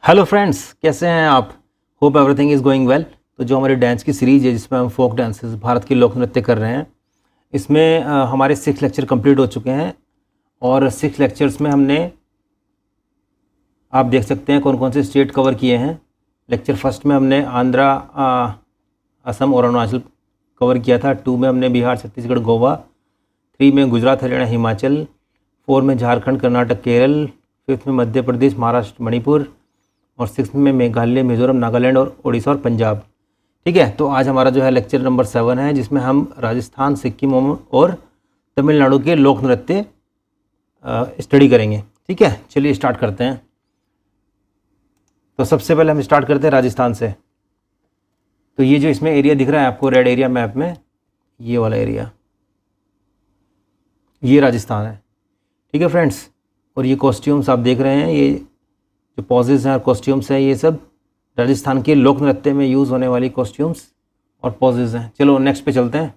Hello friends, कैसे हैं आप? Hope everything is going well. तो जो हमारी डांस की सीरीज़ है जिसमें हम फोक डांसेस भारत के लोक नृत्य कर रहे हैं, इसमें हमारे 6 लेक्चर कंप्लीट हो चुके हैं। और 6 लेक्चर्स में हमने, आप देख सकते हैं कौन कौन से स्टेट कवर किए हैं। लेक्चर फर्स्ट में हमने आंध्रा, असम और अरुणाचल कवर किया था। 2 में हमने बिहार, छत्तीसगढ़, गोवा। 3 में गुजरात, हरियाणा, हिमाचल। 4 में झारखंड, कर्नाटक, केरल। 5th में मध्य प्रदेश, महाराष्ट्र, मणिपुर। और 6th में मेघालय, मिजोरम, नागालैंड और उड़ीसा और पंजाब। ठीक है, तो आज हमारा जो है लेक्चर नंबर 7 है, जिसमें हम राजस्थान, सिक्किम और तमिलनाडु के लोक नृत्य स्टडी करेंगे। ठीक है, चलिए स्टार्ट करते हैं। तो सबसे पहले हम स्टार्ट करते हैं राजस्थान से। तो ये जो इसमें एरिया दिख रहा है आपको रेड एरिया मैप में, ये वाला एरिया, ये राजस्थान है। ठीक है फ्रेंड्स, और ये कॉस्ट्यूम्स आप देख रहे हैं, ये जो पॉजेज हैं और कॉस्ट्यूम्स हैं, ये सब राजस्थान के लोक नृत्य में यूज़ होने वाली कॉस्ट्यूम्स और पॉजेज हैं। चलो नेक्स्ट पे चलते हैं,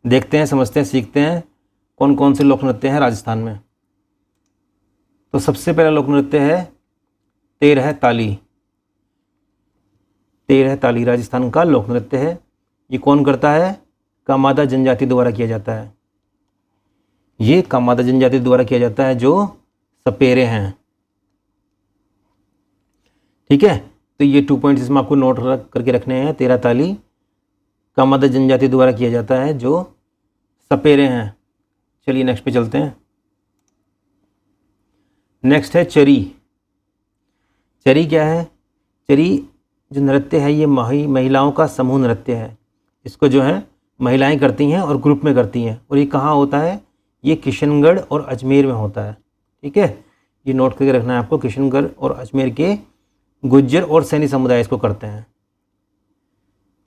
देखते हैं, समझते हैं, सीखते हैं कौन कौन से लोक नृत्य हैं राजस्थान में। तो सबसे पहला लोक नृत्य है तेरह ताली। तेरह ताली राजस्थान का लोक नृत्य है। ये कौन करता है? कामादा जनजाति द्वारा किया जाता है। ये कामादा जनजाति द्वारा किया जाता है, जो सपेरे हैं। ठीक है, तो ये 2 पॉइंट्स इसमें आपको नोट करके रखने हैं। तेरह ताली कामादा जनजाति द्वारा किया जाता है, जो सपेरे हैं। चलिए नेक्स्ट पे चलते हैं। नेक्स्ट है चरी। चरी क्या है? चरी जो नृत्य है, ये महिलाओं का समूह नृत्य है। इसको जो है महिलाएं करती हैं और ग्रुप में करती हैं। और ये कहाँ होता है? ये किशनगढ़ और अजमेर में होता है। ठीक है, ये नोट करके रखना है आपको। किशनगढ़ और अजमेर के गुज्जर और सैनी समुदाय इसको करते हैं।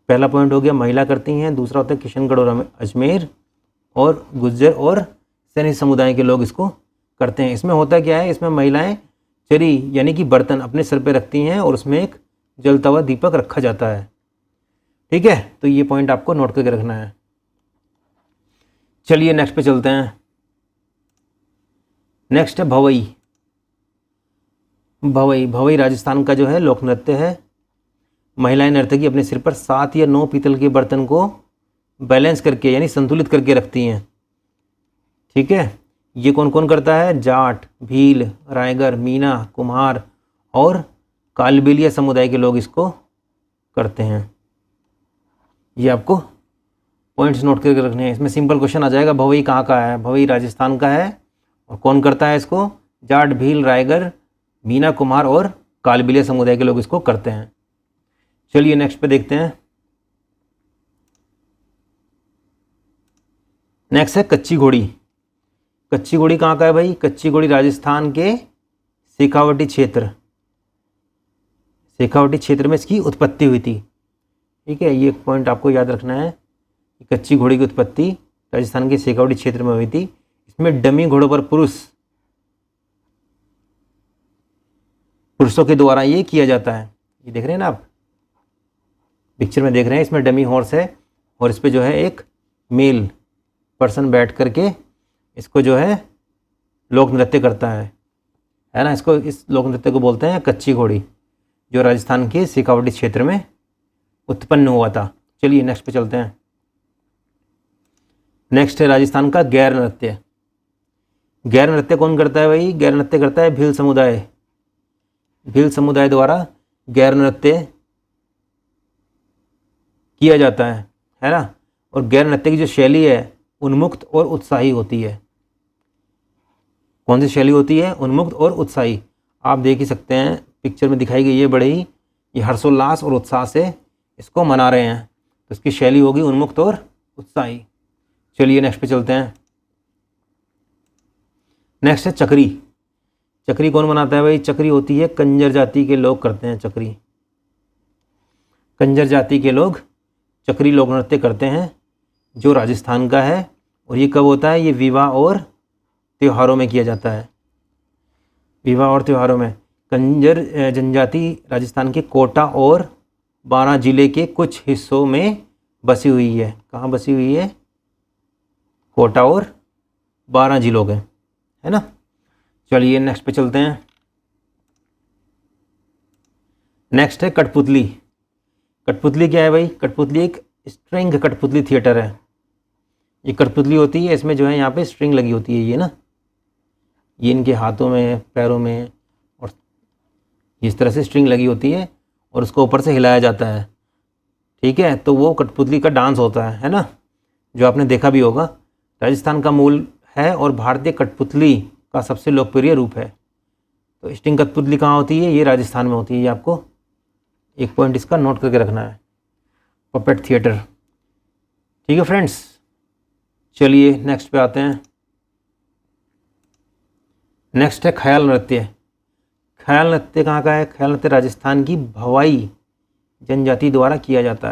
पहला पॉइंट हो गया महिला करती हैं, दूसरा होता है किशनगढ़ और अजमेर, और गुज्जर और सैनी समुदाय के लोग इसको करते हैं। इसमें होता क्या है? इसमें महिलाएं चरी यानी कि बर्तन अपने सर पे रखती हैं और उसमें एक जलता हुआ दीपक रखा जाता है। ठीक है, तो ये पॉइंट आपको नोट करके रखना है। चलिए नेक्स्ट पे चलते हैं। नेक्स्ट है भवई। भवई, भवई राजस्थान का जो है लोक नृत्य है। महिलाएं नर्तकी अपने सिर पर 7 या 9 पीतल के बर्तन को बैलेंस करके यानी संतुलित करके रखती हैं। ठीक है, ये कौन कौन करता है? जाट, भील, रायगर, मीना, कुम्हार और कालबेलिया समुदाय के लोग इसको करते हैं। ये आपको पॉइंट्स नोट करके रखने हैं। इसमें सिंपल क्वेश्चन आ जाएगा, भवई कहाँ का है? भवई राजस्थान का है। और कौन करता है इसको? जाट, भील, रायगर, मीना, कुम्हार और कालबेलिया समुदाय के लोग इसको करते हैं। चलिए नेक्स्ट पे देखते हैं। नेक्स्ट है कच्ची घोड़ी। कच्ची घोड़ी कहाँ का है भाई? कच्ची घोड़ी राजस्थान के शेखावटी क्षेत्र, शेखावटी क्षेत्र में इसकी उत्पत्ति हुई थी। ठीक है, ये पॉइंट आपको याद रखना है कि कच्ची घोड़ी की उत्पत्ति राजस्थान के शेखावटी क्षेत्र में हुई थी। इसमें डमी घोड़ों पर पुरुषों के द्वारा ये किया जाता है। ये देख रहे हैं ना आप, पिक्चर में देख रहे हैं, इसमें डमी हॉर्स है और इस पे जो है एक मेल पर्सन बैठ करके इसको जो है लोक नृत्य करता है ना। इसको, इस लोक नृत्य को बोलते हैं कच्ची घोड़ी, जो राजस्थान के शेखावटी क्षेत्र में उत्पन्न हुआ था। चलिए नेक्स्ट पे चलते हैं। नेक्स्ट है राजस्थान का गैर नृत्य। गैर नृत्य कौन करता है भाई? गैर नृत्य करता है भील समुदाय। भील समुदाय द्वारा गैर नृत्य किया जाता है ना। और गैर नृत्य की जो शैली है उन्मुक्त और उत्साही होती है। कौन सी शैली होती है? उन्मुक्त और उत्साही। आप देख ही सकते हैं, पिक्चर में दिखाई गई है, बड़े ही ये हर्षोल्लास और उत्साह से इसको मना रहे हैं। तो इसकी शैली होगी उन्मुक्त और उत्साही। चलिए नेक्स्ट पे चलते हैं। नेक्स्ट है चक्री। चक्री कौन मनाता है भाई? चक्री होती है कंजर जाति के लोग करते हैं। चक्री, कंजर जाति के लोग चक्री लोक नृत्य करते हैं, जो राजस्थान का है। और ये कब होता है? ये विवाह और त्योहारों में किया जाता है। विवाह और त्योहारों में। कंजर जनजाति राजस्थान के कोटा और बारां जिले के कुछ हिस्सों में बसी हुई है। कहाँ बसी हुई है? कोटा और बारां जिलों के, है ना। चलिए नेक्स्ट पे चलते हैं। नेक्स्ट है कठपुतली। कठपुतली क्या है भाई? कठपुतली एक स्ट्रिंग कठपुतली थिएटर है। ये कठपुतली होती है, इसमें जो है यहाँ पे स्ट्रिंग लगी होती है, ये ना, ये इनके हाथों में, पैरों में, और इस तरह से स्ट्रिंग लगी होती है और उसको ऊपर से हिलाया जाता है। ठीक है, तो वो कठपुतली का डांस होता है ना, जो आपने देखा भी होगा। राजस्थान का मूल है और भारतीय कठपुतली का सबसे लोकप्रिय रूप है। तो स्ट्रिंग कठपुतली कहाँ होती है? ये राजस्थान में होती है। ये आपको एक पॉइंट इसका नोट करके रखना है, पपेट थिएटर। ठीक है फ्रेंड्स, चलिए नेक्स्ट पे आते हैं। नेक्स्ट है ख्याल नृत्य। ख्याल नृत्य कहाँ का है? ख्याल नृत्य राजस्थान की भवाई जनजाति द्वारा किया जाता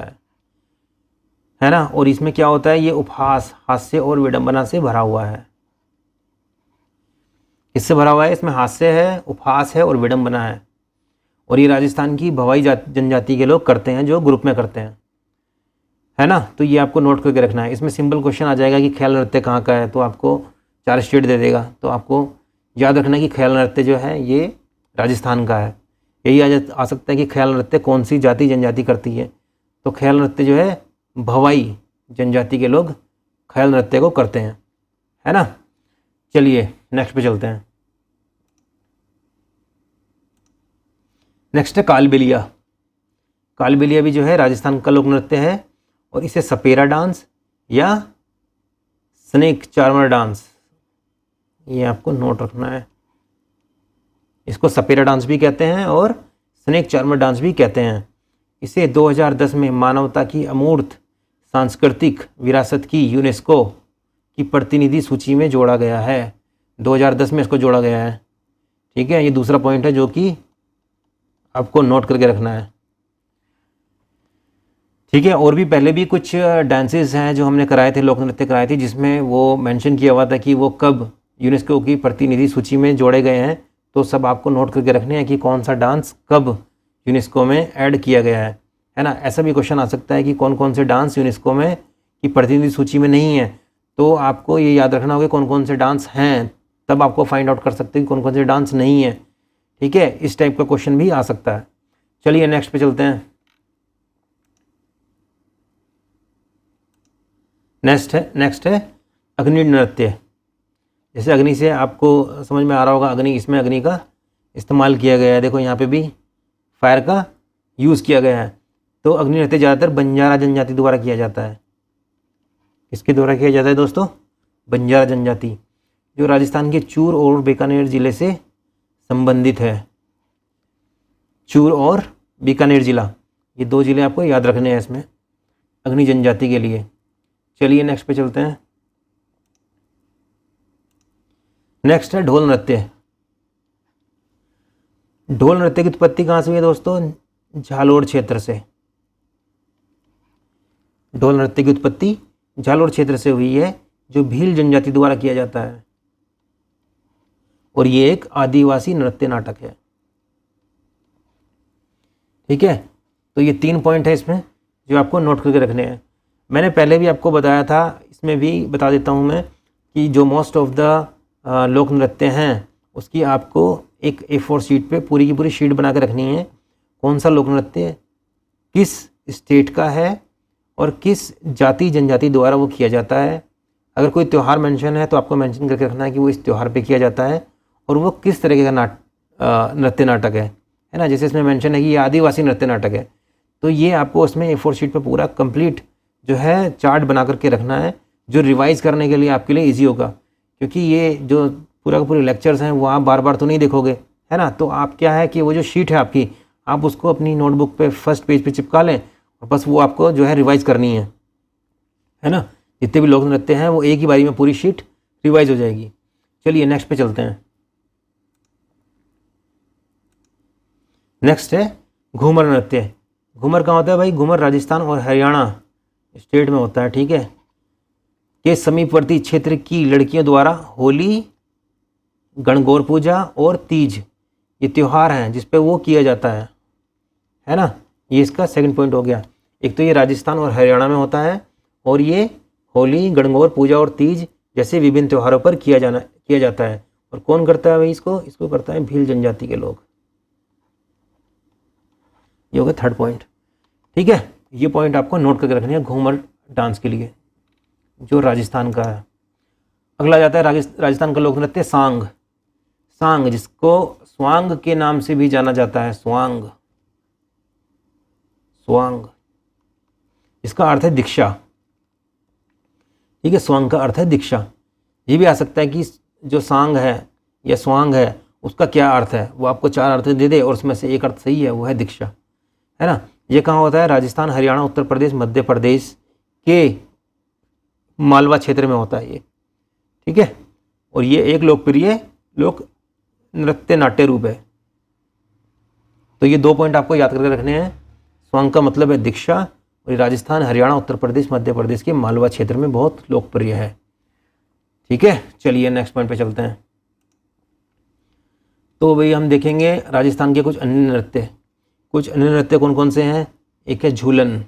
है ना। और इसमें क्या होता है? ये उपहास, हास्य और विडंबना से भरा हुआ है। किससे भरा हुआ है? इसमें हास्य है, उपहास है और विडंबना है। और ये राजस्थान की भवाई जनजाति के लोग करते हैं, जो ग्रुप में करते हैं, है ना। तो ये आपको नोट करके रखना है। इसमें सिंपल क्वेश्चन आ जाएगा कि ख्याल नृत्य कहाँ का है, तो आपको 4 स्टेट दे देगा। तो आपको याद रखना है कि ख्याल नृत्य जो है ये राजस्थान का है। यही आ सकता है कि ख्याल नृत्य कौन सी जाति जनजाति करती है, तो ख्याल नृत्य जो है भवाई जनजाति के लोग ख्याल नृत्य को करते हैं, है ना। चलिए नेक्स्ट पे चलते हैं। नेक्स्ट है कालबेलिया। कालबेलिया भी जो है राजस्थान का लोक नृत्य है और इसे सपेरा डांस या स्नेक चार्मर डांस, ये आपको नोट रखना है। इसको सपेरा डांस भी कहते हैं और स्नेक चार्मर डांस भी कहते हैं। इसे 2010 में मानवता की अमूर्त सांस्कृतिक विरासत की यूनेस्को की प्रतिनिधि सूची में जोड़ा गया है। 2010 में इसको जोड़ा गया है। ठीक है, ये दूसरा पॉइंट है जो कि आपको नोट करके रखना है। ठीक है, और भी पहले भी कुछ डांसेस हैं जो हमने कराए थे, लोक नृत्य कराए थे, जिसमें वो मेंशन किया हुआ था कि वो कब यूनेस्को की प्रतिनिधि सूची में जोड़े गए हैं। तो सब आपको नोट करके रखने हैं कि कौन सा डांस कब यूनेस्को में ऐड किया गया है ना। ऐसा भी क्वेश्चन आ सकता है कि कौन कौन से डांस यूनेस्को में की प्रतिनिधि सूची में नहीं है, तो आपको ये याद रखना होगा कौन कौन से डांस हैं, तब आपको फाइंड आउट कर सकते हैं कि कौन कौन से डांस नहीं है। ठीक है, इस टाइप का क्वेश्चन भी आ सकता है। चलिए नेक्स्ट पे चलते हैं। नेक्स्ट है अग्नि नृत्य। जैसे अग्नि से आपको समझ में आ रहा होगा, अग्नि, इसमें अग्नि का इस्तेमाल किया गया है। देखो यहाँ पे भी फायर का यूज़ किया गया है। तो अग्नि नृत्य ज़्यादातर बंजारा जनजाति द्वारा किया जाता है। किसके द्वारा किया जाता है दोस्तों? बंजारा जनजाति, जो राजस्थान के चूर और बीकानेर ज़िले से संबंधित है। चूर और बीकानेर ज़िला, ये 2 ज़िले आपको याद रखने हैं इसमें अग्नि जनजाति के लिए। चलिए नेक्स्ट पे चलते हैं। नेक्स्ट है ढोल नृत्य। ढोल नृत्य की उत्पत्ति कहाँ से हुई है दोस्तों? झालोर क्षेत्र से। ढोल नृत्य की उत्पत्ति झालोर क्षेत्र से हुई है, जो भील जनजाति द्वारा किया जाता है, और ये एक आदिवासी नृत्य नाटक है। ठीक है, तो ये 3 पॉइंट है इसमें जो आपको नोट करके रखने हैं। मैंने पहले भी आपको बताया था, इसमें भी बता देता हूँ मैं, कि जो मोस्ट ऑफ द लोक नृत्य हैं उसकी आपको एक A4 शीट पे पूरी की पूरी शीट बना के रखनी है। कौन सा लोक नृत्य किस स्टेट का है और किस जाति जनजाति द्वारा वो किया जाता है। अगर कोई त्यौहार मेंशन है तो आपको मेंशन करके रखना है कि वो इस त्यौहार पे किया जाता है और वो किस तरीके का नृत्य नाटक है ना। जैसे इसमें मेंशन है कि ये आदिवासी नृत्य नाटक है, तो ये आपको उसमें A4 शीट पे पूरा कंप्लीट जो है चार्ट बना करके रखना है, जो रिवाइज़ करने के लिए आपके लिए ईजी होगा। क्योंकि ये जो पूरा का पूरे लेक्चर्स हैं वो आप बार बार तो नहीं देखोगे, है ना। तो आप क्या है कि वो जो शीट है आपकी, आप उसको अपनी नोटबुक पे फर्स्ट पेज पे चिपका लें और बस वो आपको जो है रिवाइज़ करनी है ना। जितने भी लोक नृत्य हैं वो एक ही बारी में पूरी शीट रिवाइज़ हो जाएगी। चलिए नेक्स्ट पे चलते हैं। नेक्स्ट है घूमर नृत्य। घूमर कहाँ होता है भाई? घूमर राजस्थान और हरियाणा स्टेट में होता है। ठीक है, के समीपवर्ती क्षेत्र की लड़कियों द्वारा होली, गणगौर पूजा और तीज, ये त्यौहार हैं जिस पे वो किया जाता है ना। ये इसका सेकंड पॉइंट हो गया। एक तो ये राजस्थान और हरियाणा में होता है, और ये होली, गणगौर पूजा और तीज जैसे विभिन्न त्योहारों पर किया जाता है। और कौन करता है भाई इसको करता है भील जनजाति के लोग। ये हो गया थर्ड पॉइंट। ठीक है, ये पॉइंट आपको नोट करके रखनी है घूमर डांस के लिए, जो राजस्थान का है। अगला जाता है राजस्थान का लोक नृत्य सांग। सांग, जिसको स्वांग के नाम से भी जाना जाता है, स्वांग, स्वांग, इसका अर्थ है दीक्षा। ठीक है, स्वांग का अर्थ है दीक्षा। ये भी आ सकता है कि जो सांग है या स्वांग है उसका क्या अर्थ है, वो आपको 4 अर्थ दे दे और उसमें से एक अर्थ सही है, वो है दीक्षा, है ना। ये कहाँ होता है? राजस्थान, हरियाणा, उत्तर प्रदेश, मध्य प्रदेश के मालवा क्षेत्र में होता है ये। ठीक है, और ये एक लोकप्रिय लोक नृत्य नाट्य रूप है। तो ये 2 पॉइंट आपको याद करके रखने हैं। स्वांग का मतलब है दीक्षा, और ये राजस्थान, हरियाणा, उत्तर प्रदेश, मध्य प्रदेश के मालवा क्षेत्र में बहुत लोकप्रिय है। ठीक है, चलिए नेक्स्ट पॉइंट पे चलते हैं। तो भाई हम देखेंगे राजस्थान के कुछ अन्य नृत्य। कुछ अन्य नृत्य कौन कौन से हैं? एक है झूलन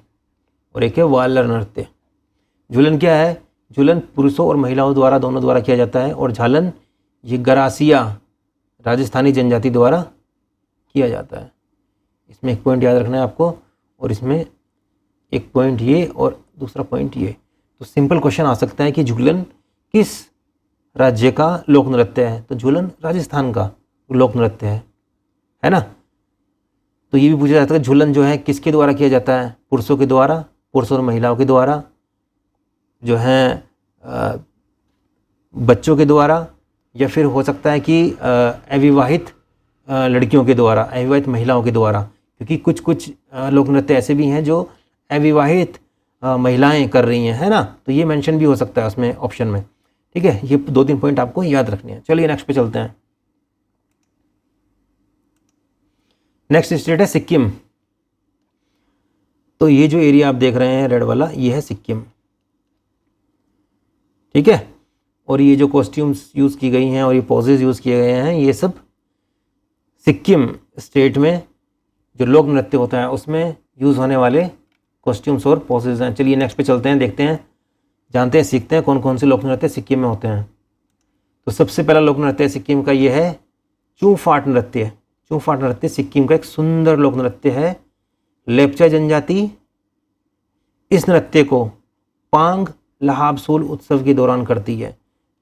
और एक है वालर नृत्य। झूलन क्या है? झूलन पुरुषों और महिलाओं द्वारा, दोनों द्वारा किया जाता है। और झालन, ये गरासिया राजस्थानी जनजाति द्वारा किया जाता है। इसमें एक पॉइंट याद रखना है आपको, और इसमें एक पॉइंट ये और दूसरा पॉइंट ये। तो सिंपल क्वेश्चन आ सकता है कि झूलन किस राज्य का लोक नृत्य है? तो झूलन राजस्थान का लोक नृत्य है ना। तो ये भी पूछा जाता है झूलन जो है किसके द्वारा किया जाता है? पुरुषों के द्वारा, पुरुषों और महिलाओं के द्वारा, जो हैं बच्चों के द्वारा, या फिर हो सकता है कि अविवाहित लड़कियों के द्वारा, अविवाहित महिलाओं के द्वारा, क्योंकि कुछ कुछ लोक नृत्य ऐसे भी हैं जो अविवाहित महिलाएं कर रही हैं, है ना। तो ये मेंशन भी हो सकता है उसमें ऑप्शन में। ठीक है, ये 2-3 पॉइंट आपको याद रखने हैं। चलिए नेक्स्ट पे चलते हैं। नेक्स्ट स्टेट है सिक्किम। तो ये जो एरिया आप देख रहे हैं रेड वाला, ये है सिक्किम। ठीक है, और ये जो कॉस्ट्यूम्स यूज़ की गई हैं और ये पोजेज यूज़ किए गए हैं, ये सब सिक्किम स्टेट में जो लोक नृत्य होता है उसमें यूज़ होने वाले कॉस्ट्यूम्स और पोजेज हैं। चलिए नेक्स्ट पे चलते हैं, देखते हैं, जानते हैं, सीखते हैं कौन कौन से लोक नृत्य सिक्किम में होते हैं। तो सबसे पहला लोक नृत्य सिक्किम का ये है चूफाट नृत्य। चूफाट नृत्य सिक्किम का एक सुंदर लोक नृत्य है। लेप्चा जनजाति इस नृत्य को पांग लहाबसोल उत्सव के दौरान करती है।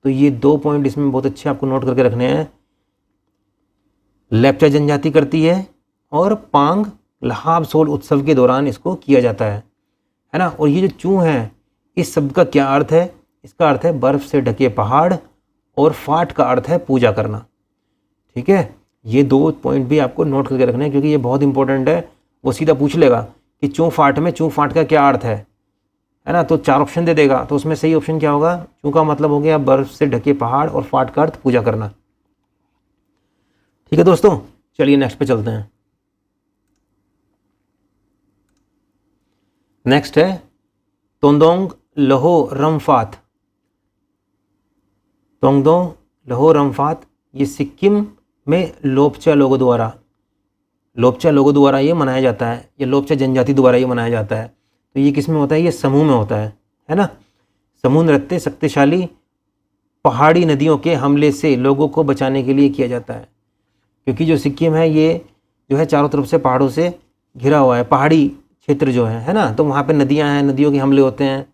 तो ये 2 पॉइंट इसमें बहुत अच्छे आपको नोट करके रखने हैं। लेप्चा जनजाति करती है और पांग लहाबसोल उत्सव के दौरान इसको किया जाता है ना। और ये जो चू है, इस शब्द का क्या अर्थ है? इसका अर्थ है बर्फ से ढके पहाड़, और फाट का अर्थ है पूजा करना। ठीक है, ये 2 पॉइंट भी आपको नोट करके रखने हैं, क्योंकि ये बहुत इंपॉर्टेंट है। वो सीधा पूछ लेगा कि चू फाट में चू फाट का क्या अर्थ है ना। तो 4 ऑप्शन दे देगा, तो उसमें सही ऑप्शन क्या होगा? चू का मतलब हो गया बर्फ से ढके पहाड़, और फाट का अर्थ पूजा करना। ठीक है दोस्तों, चलिए नेक्स्ट पे चलते हैं। नेक्स्ट है तोंदोंग लहो रमफात। तोंगदोंग लहो रमफात, ये सिक्किम में लोप्चा लोगों द्वारा ये मनाया जाता है, या लोप्चा जनजाति द्वारा ये मनाया जाता है। तो ये किस में होता है? ये समूह में होता है ना। समूह नृत्य शक्तिशाली पहाड़ी नदियों के हमले से लोगों को बचाने के लिए किया जाता है, क्योंकि जो सिक्किम है ये जो है चारों तरफ से पहाड़ों से घिरा हुआ है, पहाड़ी क्षेत्र जो है ना। तो वहाँ पे नदियाँ हैं, नदियों के हमले होते हैं।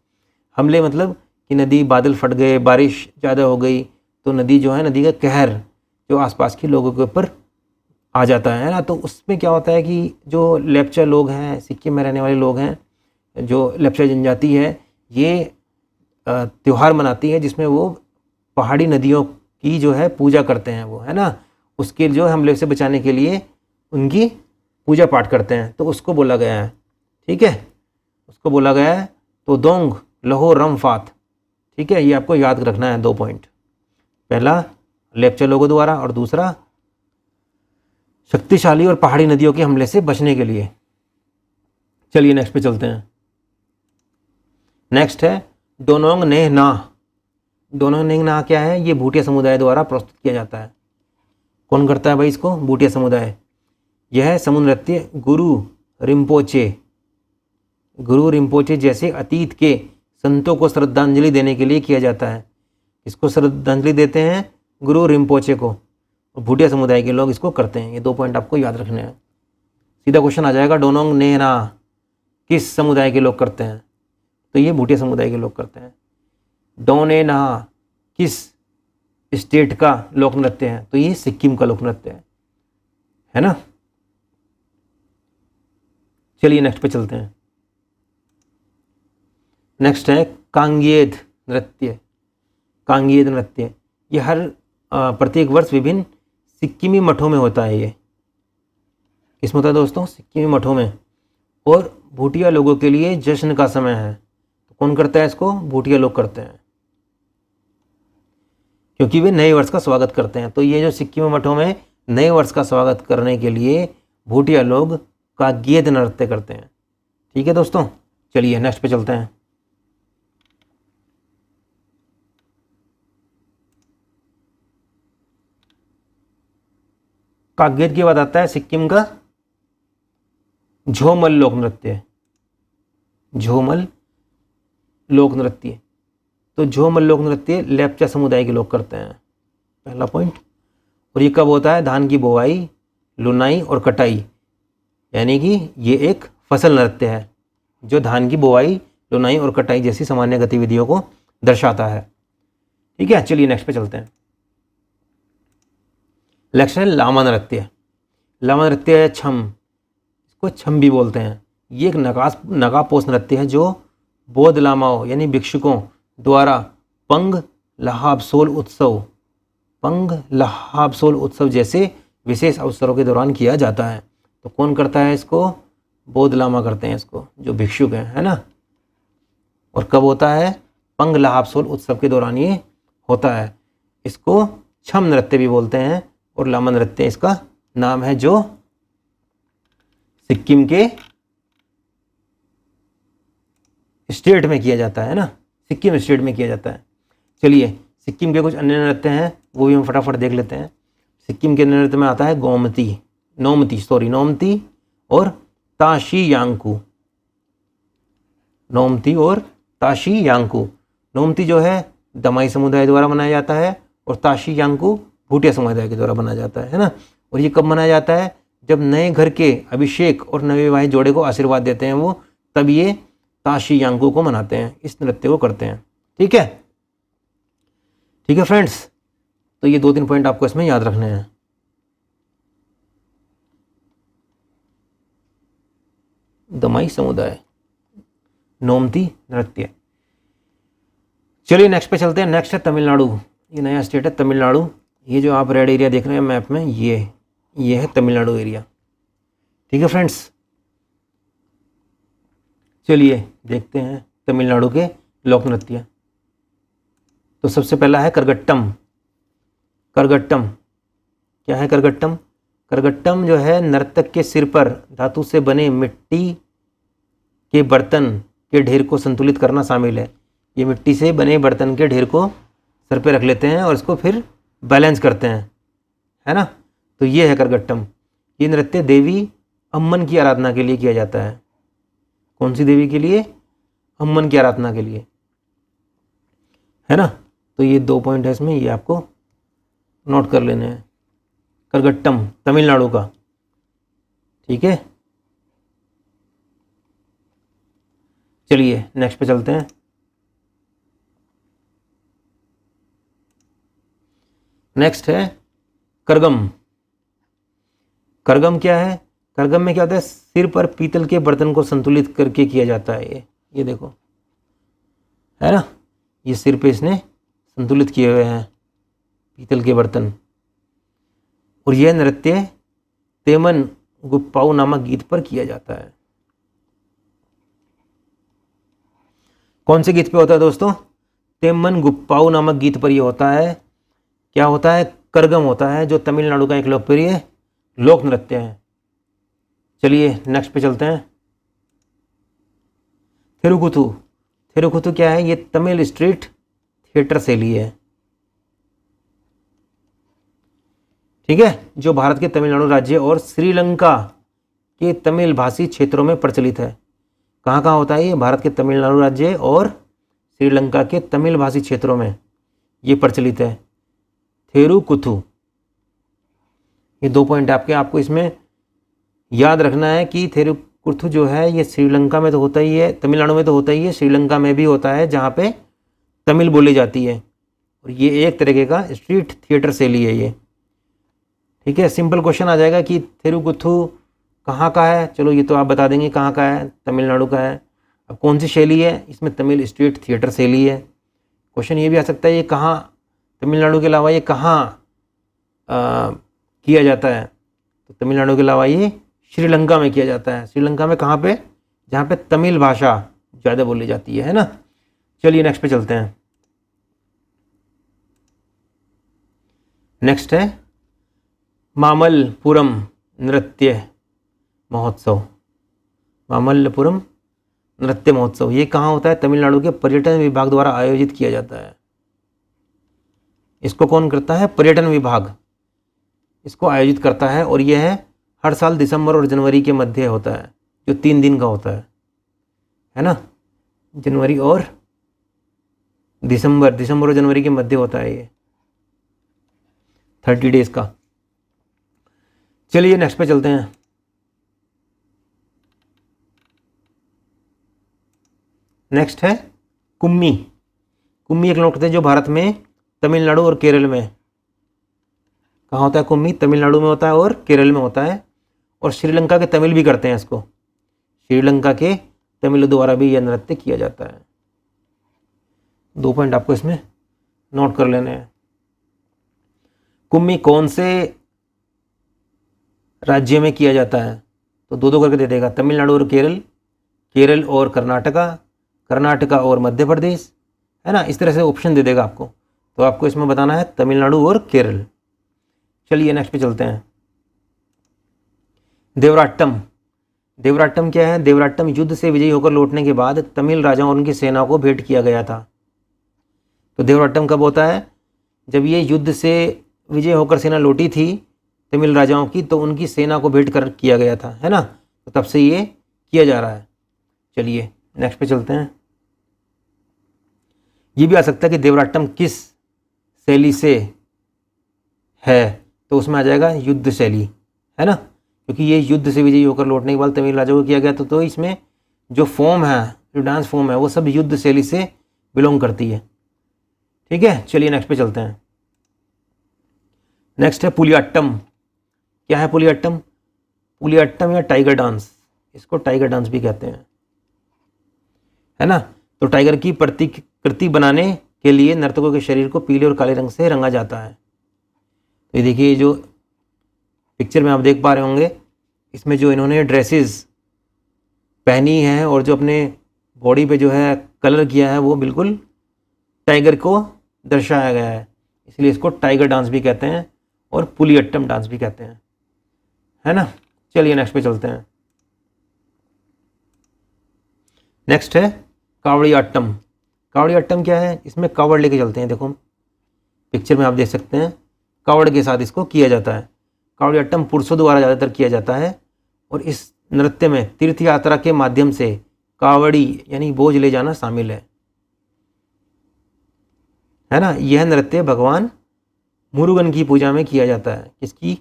हमले मतलब कि नदी, बादल फट गए, बारिश ज़्यादा हो गई, तो नदी जो है, नदी का कहर जो आसपास के लोगों के ऊपर आ जाता है ना। तो उसमें क्या होता है कि जो लेप्चा लोग हैं, सिक्किम में रहने वाले लोग हैं, जो लेप्चा जनजाति है, ये त्यौहार मनाती है जिसमें वो पहाड़ी नदियों की जो है पूजा करते हैं, वो है ना। उसके जो हमले से बचाने के लिए उनकी पूजा पाठ करते हैं, तो उसको बोला गया है। ठीक है, उसको बोला गया है तोदोंग लहो रमफात। ठीक है, ये आपको याद रखना है 2 पॉइंट। पहला लेप्चा लोगों द्वारा, और दूसरा शक्तिशाली और पहाड़ी नदियों के हमले से बचने के लिए। चलिए नेक्स्ट पे चलते हैं। नेक्स्ट है डोनोंग नेह नाह। डोनोंग नेह नाह क्या है? ये भूटिया समुदाय द्वारा प्रस्तुत किया जाता है। कौन करता है भाई इसको? भूटिया समुदाय। यह समूह नृत्य गुरु रिम्पोचे जैसे अतीत के संतों को श्रद्धांजलि देने के लिए किया जाता है। इसको श्रद्धांजलि देते हैं गुरु रिम्पोचे को, और भूटिया समुदाय के लोग इसको करते हैं। ये 2 पॉइंट आपको याद रखने हैं। सीधा क्वेश्चन आ जाएगा, डोनोंग नेना किस समुदाय के लोग करते हैं? तो ये भूटिया समुदाय के लोग करते हैं। डोने नहा किस स्टेट का लोक नृत्य है? तो ये सिक्किम का लोक नृत्य है ना। चलिए नेक्स्ट पे चलते हैं। नेक्स्ट है कांगेद नृत्य। कांगेद नृत्य ये हर प्रत्येक वर्ष विभिन्न सिक्किमी मठों में होता है। ये किसमें होता है दोस्तों? सिक्किमी मठों में। और भूटिया लोगों के लिए जश्न का समय है। तो कौन करता है इसको? भूटिया लोग करते हैं, क्योंकि वे नए वर्ष का स्वागत करते हैं। तो ये जो सिक्किमी मठों में नए वर्ष का स्वागत करने के लिए भूटिया लोग कांगेद नृत्य करते हैं। ठीक है दोस्तों, चलिए नेक्स्ट पे चलते हैं। कांगेद के बाद आता है सिक्किम का झोमल लोक नृत्य। झोमल लोक नृत्य, तो झोमल लोक नृत्य लेप्चा समुदाय के लोग करते हैं, पहला पॉइंट। और ये कब होता है? धान की बुवाई, लुनाई और कटाई, यानी कि ये एक फसल नृत्य है जो धान की बुवाई, लुनाई और कटाई जैसी सामान्य गतिविधियों को दर्शाता है। ठीक है, चलिए नेक्स्ट पे चलते हैं। नेक्स्ट है लामा नृत्य। लामा नृत्य है छम, इसको छम भी बोलते हैं। ये एक नगापोष नृत्य है जो बौद्ध लामाओं यानी भिक्षुकों द्वारा पंग लहाबसोल उत्सव जैसे विशेष अवसरों के दौरान किया जाता है। तो कौन करता है इसको? बौद्ध लामा करते हैं इसको, जो भिक्षुक हैं, है ना। और कब होता है? पंग लहाबसोल उत्सव के दौरान ये होता है। इसको छम नृत्य भी बोलते हैं और लामा नृत्य इसका नाम है, जो सिक्किम के स्टेट में किया जाता है ना, सिक्किम स्टेट में किया जाता है। चलिए सिक्किम के कुछ अन्य नृत्य हैं, वो भी हम फटाफट देख लेते हैं। सिक्किम के नृत्य में आता है नोमती और ताशी यांकू। नोमती और ताशी यांकू। नोमती जो है दमाई समुदाय द्वारा मनाया जाता है और ताशी यांकू भूटिया समुदाय के द्वारा मनाया जाता है ना। और ये कब मनाया जाता है? जब नए घर के अभिषेक और नवविवाहित जोड़े को आशीर्वाद देते हैं वो, तब ये ताशी यांकू को मनाते हैं, इस नृत्य को करते हैं। ठीक है, ठीक है फ्रेंड्स, तो ये 2-3 पॉइंट आपको इसमें याद रखने हैं। दमाई समुदाय, नोमती नृत्य। चलिए नेक्स्ट पे चलते हैं। नेक्स्ट है तमिलनाडु। ये नया स्टेट है तमिलनाडु। ये जो आप रेड एरिया देख रहे हैं मैप में, ये है तमिलनाडु एरिया। ठीक है फ्रेंड्स, चलिए देखते हैं तमिलनाडु के लोक नृत्य। तो सबसे पहला है करगट्टम। करगट्टम क्या है? करगट्टम करगट्टम जो है नर्तक के सिर पर धातु से बने मिट्टी के बर्तन के ढेर को संतुलित करना शामिल है। ये मिट्टी से बने बर्तन के ढेर को सर पे रख लेते हैं और इसको फिर बैलेंस करते हैं, है ना। तो ये है करगट्टम। ये नृत्य देवी अम्मन की आराधना के लिए किया जाता है। कौन सी देवी के लिए? अम्मन की आराधना के लिए, है ना। तो ये 2 पॉइंट है इसमें, ये आपको नोट कर लेने हैं। करगट्टम तमिलनाडु का। ठीक है, चलिए नेक्स्ट पे चलते हैं। नेक्स्ट है करगम। करगम क्या है? करगम में क्या होता है? सिर पर पीतल के बर्तन को संतुलित करके किया जाता है। ये देखो, है ना, ये सिर पे इसने संतुलित किए हुए हैं पीतल के बर्तन। और यह नृत्य तेमन गुप्पाऊ नामक गीत पर किया जाता है। कौन से गीत पे होता है दोस्तों? तेमन गुप्पाऊ नामक गीत पर यह होता है। क्या होता है? करगम होता है, जो तमिलनाडु का एक लोकप्रिय लोक नृत्य है। चलिए नेक्स्ट पे चलते हैं। थिरुकुथु। थिरुकुथु क्या है? ये तमिल स्ट्रीट थिएटर शैली है। ठीक है, जो भारत के तमिलनाडु राज्य और श्रीलंका के तमिल भाषी क्षेत्रों में प्रचलित है। कहाँ कहाँ होता है ये? भारत के तमिलनाडु राज्य और श्रीलंका के तमिल भाषी क्षेत्रों में ये प्रचलित है। थिरुकुथु, ये 2 पॉइंट आपको इसमें याद रखना है कि थेरुकुथु जो है ये श्रीलंका में तो होता ही है, तमिलनाडु में तो होता ही है, श्रीलंका में भी होता है जहाँ पे तमिल बोली जाती है। और ये एक तरीके का स्ट्रीट थिएटर शैली है ये। ठीक है, सिंपल क्वेश्चन आ जाएगा कि थेरुकुथु कहाँ का है, चलो ये तो आप बता देंगे कहाँ का है, तमिलनाडु का है। अब कौन सी शैली है, इसमें तमिल स्ट्रीट थिएटर शैली है। क्वेश्चन ये भी आ सकता है ये कहाँ, तमिलनाडु के अलावा ये कहाँ किया जाता है, तो तमिलनाडु के अलावा ये श्रीलंका में किया जाता है। श्रीलंका में कहाँ पे, जहाँ पे तमिल भाषा ज़्यादा बोली जाती है ना। चलिए नेक्स्ट पे चलते हैं। नेक्स्ट है मामल्लपुरम नृत्य महोत्सव। मामल्लपुरम नृत्य महोत्सव ये कहाँ होता है, तमिलनाडु के पर्यटन विभाग द्वारा आयोजित किया जाता है। इसको कौन करता है, पर्यटन विभाग इसको आयोजित करता है। और यह है हर साल दिसंबर और जनवरी के मध्य होता है, जो 3 दिन का होता है ना। जनवरी और दिसंबर और जनवरी के मध्य होता है ये, 30 डेज का। चलिए नेक्स्ट पे चलते हैं। नेक्स्ट है कुम्मी। कुम्मी एक नृत्य है जो भारत में तमिलनाडु और केरल में, कहाँ होता है कुम्मी, तमिलनाडु में होता है और केरल में होता है। और श्रीलंका के तमिल भी करते हैं इसको, श्रीलंका के तमिल द्वारा भी यह नृत्य किया जाता है। 2 पॉइंट आपको इसमें नोट कर लेने हैं। कुम्मी कौन से राज्य में किया जाता है, तो 2-2 करके दे देगा, तमिलनाडु और केरल, केरल और कर्नाटका, कर्नाटका और मध्य प्रदेश, है ना। इस तरह से ऑप्शन दे देगा आपको, तो आपको इसमें बताना है तमिलनाडु और केरल। चलिए नेक्स्ट पे चलते हैं। देवराट्टम। देवराट्टम क्या है, देवराट्टम युद्ध से विजयी होकर लौटने के बाद तमिल राजाओं और उनकी सेना को भेंट किया गया था। तो देवराट्टम कब होता है, जब ये युद्ध से विजय होकर सेना लौटी थी तमिल राजाओं की, तो उनकी सेना को भेंट कर किया गया था, है ना। तो तब से ये किया जा रहा है। चलिए नेक्स्ट पे चलते हैं। ये भी आ सकता है कि देवराट्टम किस शैली से है, तो उसमें आ जाएगा युद्ध शैली, है ना, क्योंकि ये युद्ध से विजयी होकर लौटने के बाद तमिल राजाओं को किया गया। तो इसमें जो फॉर्म है, जो डांस फॉर्म है, वो सब युद्ध शैली से बिलोंग करती है। ठीक है, चलिए नेक्स्ट पे चलते हैं। नेक्स्ट है पुलियाट्टम। क्या है पुलियाट्टम, पुलियाट्टम या टाइगर डांस, इसको टाइगर डांस भी कहते हैं, है ना। तो टाइगर की प्रतिकृति बनाने के लिए नर्तकों के शरीर को पीले और काले रंग से रंगा जाता है। तो ये देखिए जो पिक्चर में आप देख पा रहे होंगे, इसमें जो इन्होंने ड्रेसेस पहनी है और जो अपने बॉडी पे जो है कलर किया है, वो बिल्कुल टाइगर को दर्शाया गया है, इसलिए इसको टाइगर डांस भी कहते हैं और पुलियट्टम डांस भी कहते हैं, है ना। चलिए नेक्स्ट पे चलते हैं। नेक्स्ट है कावड़ियाट्टम। कावड़ियाट्टम क्या है, इसमें कावड़ लेके चलते हैं। देखो पिक्चर में आप देख सकते हैं, कावड़ के साथ इसको किया जाता है। कावड़ियाट्टम पुरुषों द्वारा ज़्यादातर किया जाता है और इस नृत्य में तीर्थ यात्रा के माध्यम से कावड़ी यानी बोझ ले जाना शामिल है ना। यह नृत्य भगवान मुरुगन की पूजा में किया जाता है। किसकी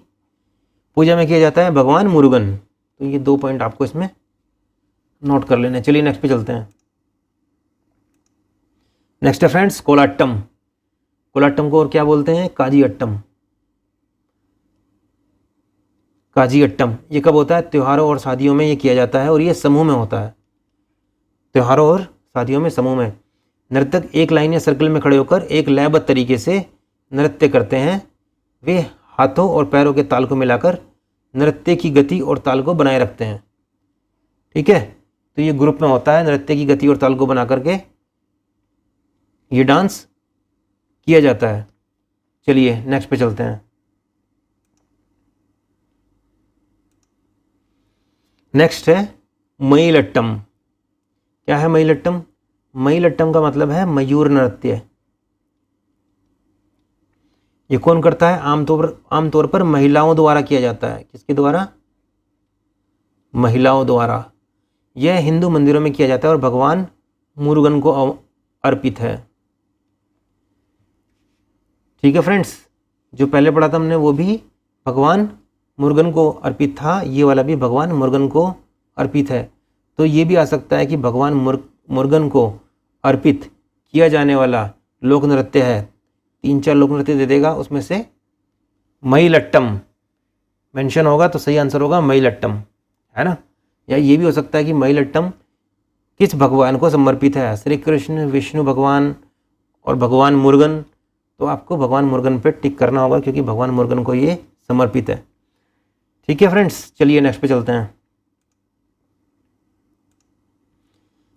पूजा में किया जाता है, भगवान मुरुगन। तो ये 2 पॉइंट आपको इसमें नोट कर लेना। चलिए नेक्स्ट पे चलते हैं। नेक्स्ट है फ्रेंड्स कोलाट्टम। कोलाट्टम को और क्या बोलते हैं, काजियट्टम। काजियट्टम ये कब होता है, त्योहारों और शादियों में ये किया जाता है और ये समूह में होता है। त्योहारों और शादियों में समूह में नर्तक एक लाइन या सर्कल में खड़े होकर एक लयबद्ध तरीके से नृत्य करते हैं। वे हाथों और पैरों के ताल को मिलाकर नृत्य की गति और ताल को बनाए रखते हैं। ठीक है, तो ये ग्रुप में होता है, नृत्य की गति और ताल को बना करके ये डांस किया जाता है। चलिए नेक्स्ट पे चलते हैं। नेक्स्ट है मयिलट्टम। क्या है मयिलट्टम, मयिलट्टम का मतलब है मयूर नृत्य। ये कौन करता है, आमतौर पर महिलाओं द्वारा किया जाता है। किसके द्वारा, महिलाओं द्वारा। यह हिंदू मंदिरों में किया जाता है और भगवान मुरुगन को अर्पित है। ठीक है फ्रेंड्स, जो पहले पढ़ा था हमने वो भी भगवान मुर्गन को अर्पित था, ये वाला भी भगवान मुर्गन को अर्पित है। तो ये भी आ सकता है कि भगवान मुर्गन को अर्पित किया जाने वाला लोक नृत्य है। 3-4 लोक नृत्य दे देगा, उसमें से मयिलट्टम मेंशन होगा तो सही आंसर होगा मयिलट्टम, है ना। या ये भी हो सकता है कि मयिलट्टम किस भगवान को समर्पित है, श्री कृष्ण, विष्णु भगवान और भगवान मुर्गन। तो आपको भगवान मुर्गन पे टिक करना होगा क्योंकि भगवान मुर्गन को ये समर्पित है। ठीक है फ्रेंड्स, चलिए नेक्स्ट पे चलते हैं।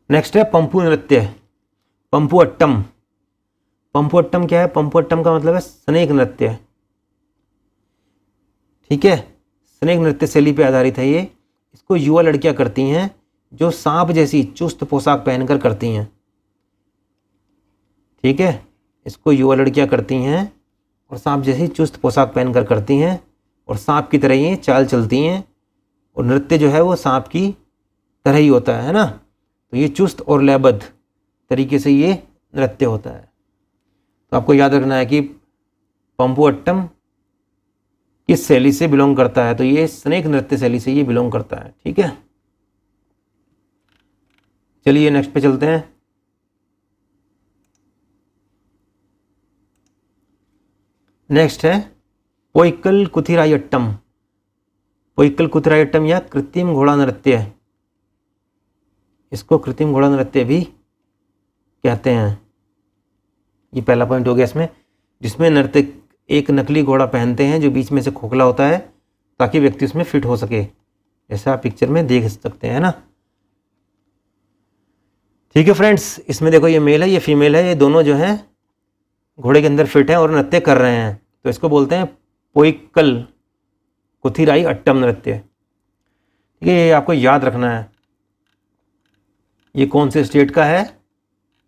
नेक्स्ट है पंपू नृत्य, पंपू अट्टम। पंपू अट्टम क्या है? पंपू अट्टम का मतलब है स्नेक नृत्य। ठीक है, स्नेक नृत्य शैली पे आधारित है ये। इसको युवा लड़कियां करती हैं जो सांप जैसी चुस्त पोशाक पहनकर करती हैं। ठीक है, इसको युवा लड़कियां करती हैं और सांप जैसी चुस्त पोशाक पहनकर करती हैं और सांप की तरह ये चाल चलती हैं और नृत्य जो है वो सांप की तरह ही होता है ना। तो ये चुस्त और लयबद्ध तरीके से ये नृत्य होता है। तो आपको याद रखना है कि पंपू अट्टम किस शैली से बिलोंग करता है, तो ये स्नेक नृत्य शैली से ये बिलोंग करता है। ठीक है, चलिए नेक्स्ट पे चलते हैं। नेक्स्ट है पोइक्कल कुथिरायट्टम। पोइक्कल कुथिरायट्टम या कृत्रिम घोड़ा नृत्य, इसको कृत्रिम घोड़ा नृत्य भी कहते हैं। ये पहला पॉइंट हो गया इसमें, जिसमें नर्तक एक नकली घोड़ा पहनते हैं जो बीच में से खोखला होता है ताकि व्यक्ति उसमें फिट हो सके, जैसा आप पिक्चर में देख सकते हैं ना। ठीक है फ्रेंड्स, इसमें देखो ये मेल है ये फीमेल है, ये दोनों जो हैं घोड़े के अंदर फिट हैं और नृत्य कर रहे हैं। तो इसको बोलते हैं पोइक्कल कुथिराई अट्टम नृत्य। ठीक है, ये आपको याद रखना है। ये कौन से स्टेट का है?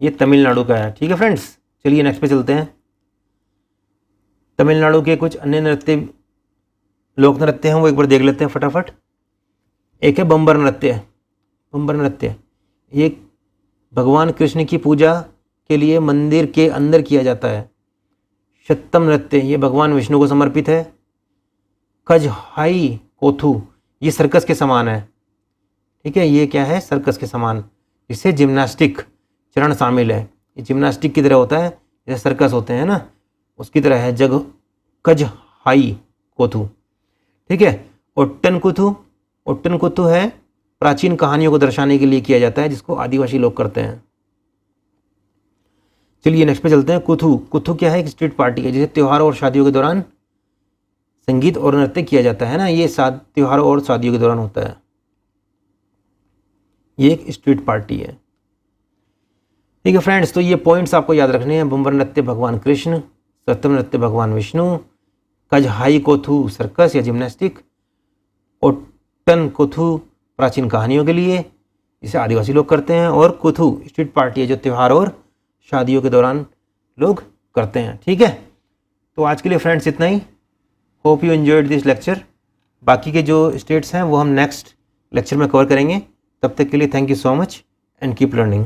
ये तमिलनाडु का है। ठीक है फ्रेंड्स, चलिए नेक्स्ट पे चलते हैं। तमिलनाडु के कुछ अन्य नृत्य, लोक नृत्य हैं, वो एक बार देख लेते हैं फटाफट। एक है बम्बर नृत्य। बम्बर नृत्य ये भगवान कृष्ण की पूजा के लिए मंदिर के अंदर किया जाता है। शत्तम नृत्य ये भगवान विष्णु को समर्पित है। कजहाई कोथू ये सर्कस के समान है। ठीक है, ये क्या है? सर्कस के समान, इससे जिम्नास्टिक चरण शामिल है। ये जिम्नास्टिक की तरह होता है, जैसे सर्कस होते हैं ना, उसकी तरह है। जग कजहाई कोथू। ठीक है, ओट्टनकुथु। ओट्टनकुथु है प्राचीन कहानियों को दर्शाने के लिए किया जाता है, जिसको आदिवासी लोग करते हैं। चलिए नेक्स्ट पे चलते हैं। कुथु। कुथु क्या है? एक स्ट्रीट पार्टी है, जिसे त्योहारों और शादियों के दौरान संगीत और नृत्य किया जाता है ना। ये त्योहारों और शादियों के दौरान होता है। ये एक स्ट्रीट पार्टी है। ठीक है फ्रेंड्स, तो ये पॉइंट्स आपको याद रखने हैं। बम्बर नृत्य भगवान कृष्ण, सत्तम नृत्य भगवान विष्णु, कजहाई कोथू सर्कस या जिम्नास्टिक, ओट्टन कुथु प्राचीन कहानियों के लिए जिसे आदिवासी लोग करते हैं, और कुथु स्ट्रीट पार्टी है जो त्यौहार और शादियों के दौरान लोग करते हैं। ठीक है, तो आज के लिए फ्रेंड्स इतना ही। Hope you enjoyed this lecture. बाकी के जो स्टेट्स हैं वो हम नेक्स्ट लेक्चर में कवर करेंगे। तब तक के लिए thank you so much and keep learning.